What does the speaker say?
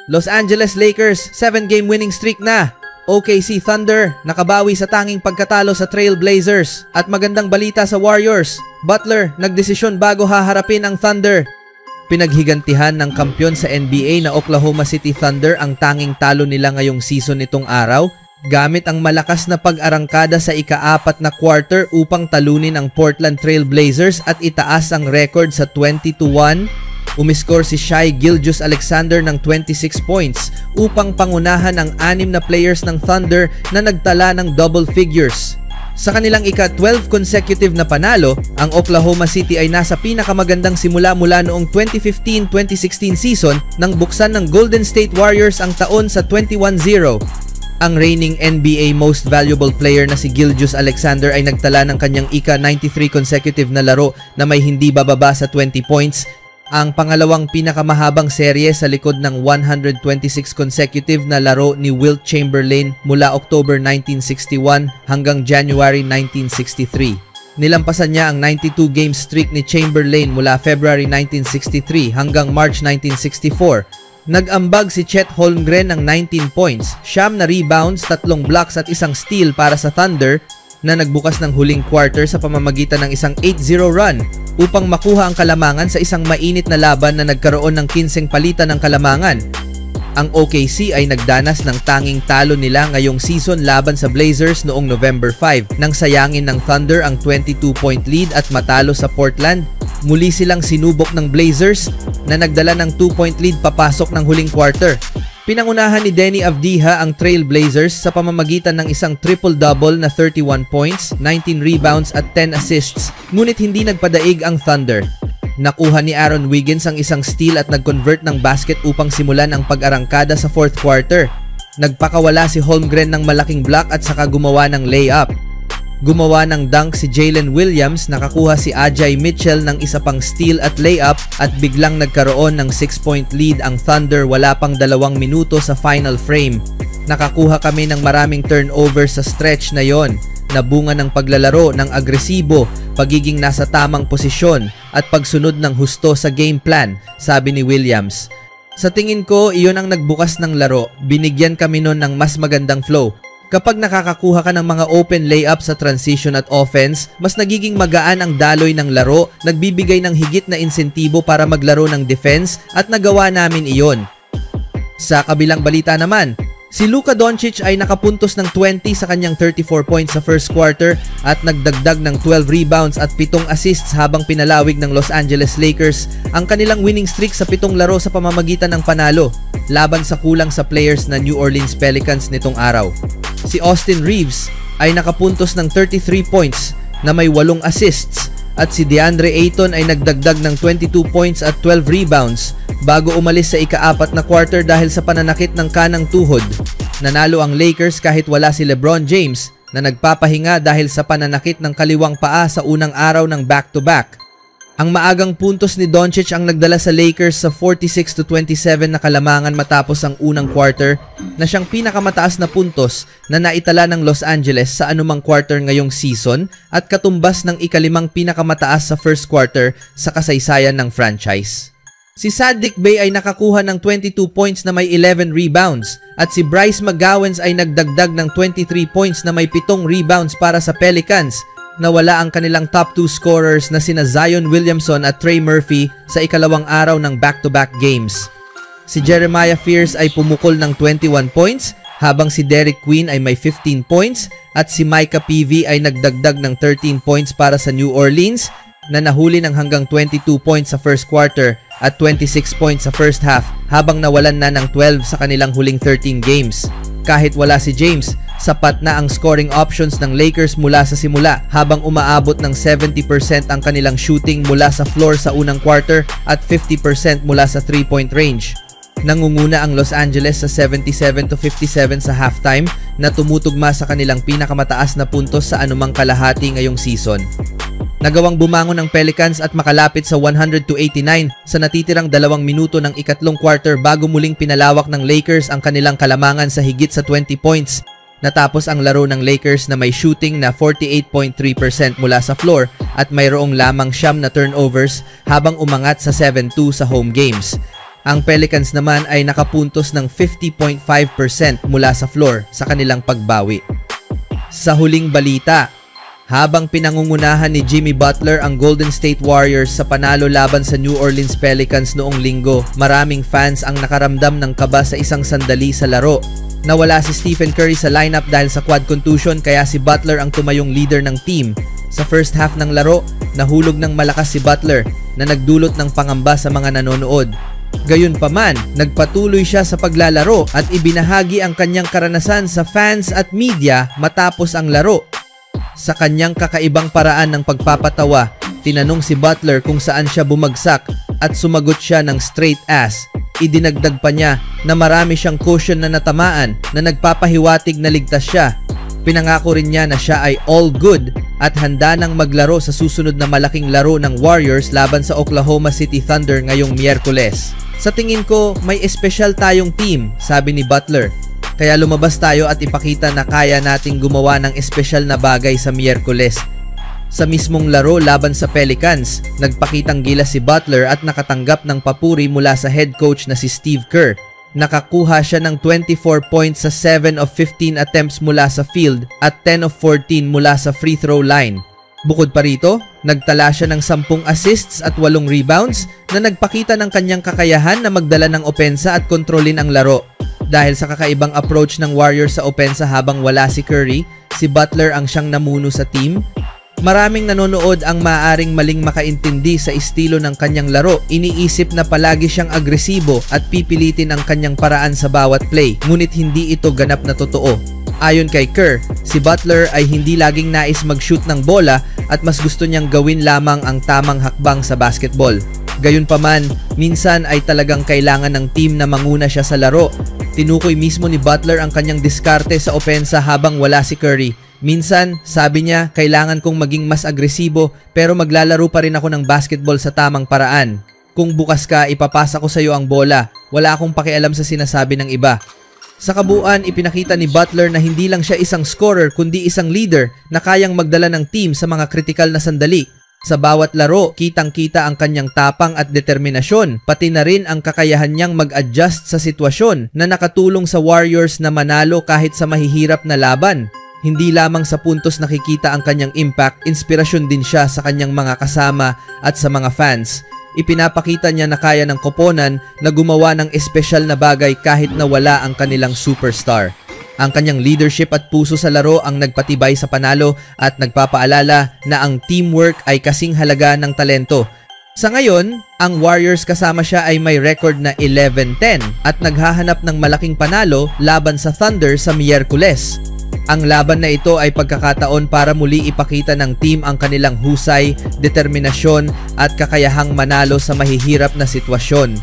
Los Angeles Lakers, 7-game winning streak na. OKC Thunder, nakabawi sa tanging pagkatalo sa Trail Blazers. At magandang balita sa Warriors, Butler, nagdesisyon bago haharapin ang Thunder. Pinaghigantihan ng kampyon sa NBA na Oklahoma City Thunder ang tanging talo nila ngayong season nitong araw, gamit ang malakas na pag-arangkada sa ika-4 na quarter upang talunin ang Portland Trail Blazers at itaas ang record sa 20-1. Umiskor si Shai Gilgeous-Alexander ng 26 points upang pangunahan ang 6 na players ng Thunder na nagtala ng double figures. Sa kanilang ika-12 consecutive na panalo, ang Oklahoma City ay nasa pinakamagandang simula mula noong 2015-2016 season nang buksan ng Golden State Warriors ang taon sa 21-0. Ang reigning NBA Most Valuable Player na si Gilgeous-Alexander ay nagtala ng kanyang ika-93 consecutive na laro na may hindi bababa sa 20 points, ang pangalawang pinakamahabang serye sa likod ng 126 consecutive na laro ni Wilt Chamberlain mula October 1961 hanggang January 1963. Nilampasan niya ang 92-game streak ni Chamberlain mula February 1963 hanggang March 1964. Nag-ambag si Chet Holmgren ng 19 points, 9 na rebounds, 3 blocks at 1 steal para sa Thunder na nagbukas ng huling quarter sa pamamagitan ng isang 8-0 run upang makuha ang kalamangan sa isang mainit na laban na nagkaroon ng 15 palitan ng kalamangan. Ang OKC ay nagdanas ng tanging talo nila ngayong season laban sa Blazers noong November 5 nang sayangin ng Thunder ang 22-point lead at matalo sa Portland. Muli silang sinubok ng Blazers na nagdala ng 2-point lead papasok ng huling quarter. Pinangunahan ni Deni Avdija ang Trail Blazers sa pamamagitan ng isang triple-double na 31 points, 19 rebounds at 10 assists, ngunit hindi nagpadaig ang Thunder. Nakuha ni Aaron Wiggins ang isang steal at nag-convert ng basket upang simulan ang pag-arangkada sa fourth quarter. Nagpakawala si Holmgren ng malaking block at saka gumawa ng layup. Gumawa ng dunk si Jalen Williams, nakakuha si Ajay Mitchell ng isa pang steal at layup at biglang nagkaroon ng 6-point lead ang Thunder wala pang 2 minuto sa final frame. Nakakuha kami ng maraming turnover sa stretch na yon, na bunga ng paglalaro ng agresibo, pagiging nasa tamang posisyon at pagsunod ng husto sa game plan, sabi ni Williams. Sa tingin ko, iyon ang nagbukas ng laro, binigyan kami nun ng mas magandang flow. Kapag nakakakuha ka ng mga open layup sa transition at offense, mas nagiging magaan ang daloy ng laro, nagbibigay ng higit na insentibo para maglaro ng defense at nagawa namin iyon. Sa kabilang balita naman, si Luka Doncic ay nakapuntos ng 20 sa kanyang 34 points sa first quarter at nagdagdag ng 12 rebounds at 7 assists habang pinalawig ng Los Angeles Lakers ang kanilang winning streak sa 7 laro sa pamamagitan ng panalo laban sa kulang sa players na New Orleans Pelicans nitong araw. Si Austin Reeves ay nakapuntos ng 33 points na may 8 assists at si DeAndre Ayton ay nagdagdag ng 22 points at 12 rebounds bago umalis sa ika-4 na quarter dahil sa pananakit ng kanang tuhod. Nanalo ang Lakers kahit wala si LeBron James na nagpapahinga dahil sa pananakit ng kaliwang paa sa unang araw ng back-to-back. Ang maagang puntos ni Doncic ang nagdala sa Lakers sa 46-27 na kalamangan matapos ang unang quarter na siyang pinakamataas na puntos na naitala ng Los Angeles sa anumang quarter ngayong season at katumbas ng ika-5 pinakamataas sa first quarter sa kasaysayan ng franchise. Si Saddiq Bey ay nakakuha ng 22 points na may 11 rebounds at si Bryce McGowens ay nagdagdag ng 23 points na may 7 rebounds para sa Pelicans na wala ang kanilang top 2 scorers na sina Zion Williamson at Trey Murphy sa ikalawang araw ng back-to-back games. Si Jeremiah Fears ay pumukol ng 21 points habang si Derek Queen ay may 15 points at si Micah Peavy ay nagdagdag ng 13 points para sa New Orleans na nahuli ng hanggang 22 points sa first quarter at 26 points sa first half habang nawalan na ng 12 sa kanilang huling 13 games. Kahit wala si James, sapat na ang scoring options ng Lakers mula sa simula habang umaabot ng 70% ang kanilang shooting mula sa floor sa unang quarter at 50% mula sa 3-point range. Nangunguna ang Los Angeles sa 77-57 sa halftime na tumutugma sa kanilang pinakamataas na puntos sa anumang kalahati ngayong season. Nagawang bumangon ng Pelicans at makalapit sa 100-89 sa natitirang 2 minuto ng ikatlong quarter bago muling pinalawak ng Lakers ang kanilang kalamangan sa higit sa 20 points. Natapos ang laro ng Lakers na may shooting na 48.3% mula sa floor at mayroong lamang 9 na turnovers habang umangat sa 7-2 sa home games. Ang Pelicans naman ay nakapuntos ng 50.5% mula sa floor sa kanilang pagbawi. Sa huling balita, habang pinangungunahan ni Jimmy Butler ang Golden State Warriors sa panalo laban sa New Orleans Pelicans noong linggo, maraming fans ang nakaramdam ng kaba sa isang sandali sa laro. Nawala si Stephen Curry sa lineup dahil sa quad contusion, kaya si Butler ang tumayong leader ng team. Sa first half ng laro, nahulog ng malakas si Butler na nagdulot ng pangamba sa mga nanonood. Gayunpaman, nagpatuloy siya sa paglalaro at ibinahagi ang kanyang karanasan sa fans at media matapos ang laro. Sa kanyang kakaibang paraan ng pagpapatawa, tinanong si Butler kung saan siya bumagsak at sumagot siya ng straight ass. Idinagdag pa niya na marami siyang cushion na natamaan na nagpapahiwatig na ligtas siya. Pinangako rin niya na siya ay all good at handa nang maglaro sa susunod na malaking laro ng Warriors laban sa Oklahoma City Thunder ngayong Miyerkules. Sa tingin ko, may espesyal tayong team, sabi ni Butler. Kaya lumabas tayo at ipakita na kaya nating gumawa ng espesyal na bagay sa Miyerkules. Sa mismong laro laban sa Pelicans, nagpakitang gilas si Butler at nakatanggap ng papuri mula sa head coach na si Steve Kerr. Nakakuha siya ng 24 points sa 7 of 15 attempts mula sa field at 10 of 14 mula sa free throw line. Bukod pa rito, nagtala siya ng 10 assists at 8 rebounds na nagpakita ng kanyang kakayahan na magdala ng opensa at kontrolin ang laro. Dahil sa kakaibang approach ng Warriors sa opensa habang wala si Curry, si Butler ang siyang namuno sa team. Maraming nanonood ang maaaring maling makaintindi sa estilo ng kanyang laro. Iniisip na palagi siyang agresibo at pipilitin ang kanyang paraan sa bawat play, ngunit hindi ito ganap na totoo. Ayon kay Kerr, si Butler ay hindi laging nais mag-shoot ng bola at mas gusto niyang gawin lamang ang tamang hakbang sa basketball. Gayunpaman, minsan ay talagang kailangan ng team na manguna siya sa laro. Tinukoy mismo ni Butler ang kanyang diskarte sa opensa habang wala si Curry. Minsan, sabi niya, kailangan kong maging mas agresibo pero maglalaro pa rin ako ng basketball sa tamang paraan. Kung bukas ka, ipapasa ko sa iyo ang bola. Wala akong pakialam sa sinasabi ng iba. Sa kabuuan, ipinakita ni Butler na hindi lang siya isang scorer kundi isang leader na kayang magdala ng team sa mga kritikal na sandali. Sa bawat laro, kitang-kita ang kanyang tapang at determinasyon, pati na rin ang kakayahan niyang mag-adjust sa sitwasyon na nakatulong sa Warriors na manalo kahit sa mahihirap na laban. Hindi lamang sa puntos nakikita ang kanyang impact, inspirasyon din siya sa kanyang mga kasama at sa mga fans. Ipinapakita niya na kaya ng koponan na gumawa ng espesyal na bagay kahit na wala ang kanilang superstar. Ang kanyang leadership at puso sa laro ang nagpatibay sa panalo at nagpapaalala na ang teamwork ay kasing halaga ng talento. Sa ngayon, ang Warriors kasama siya ay may record na 11-10 at naghahanap ng malaking panalo laban sa Thunder sa Miyerkules. Ang laban na ito ay pagkakataon para muli ipakita ng team ang kanilang husay, determinasyon at kakayahang manalo sa mahihirap na sitwasyon.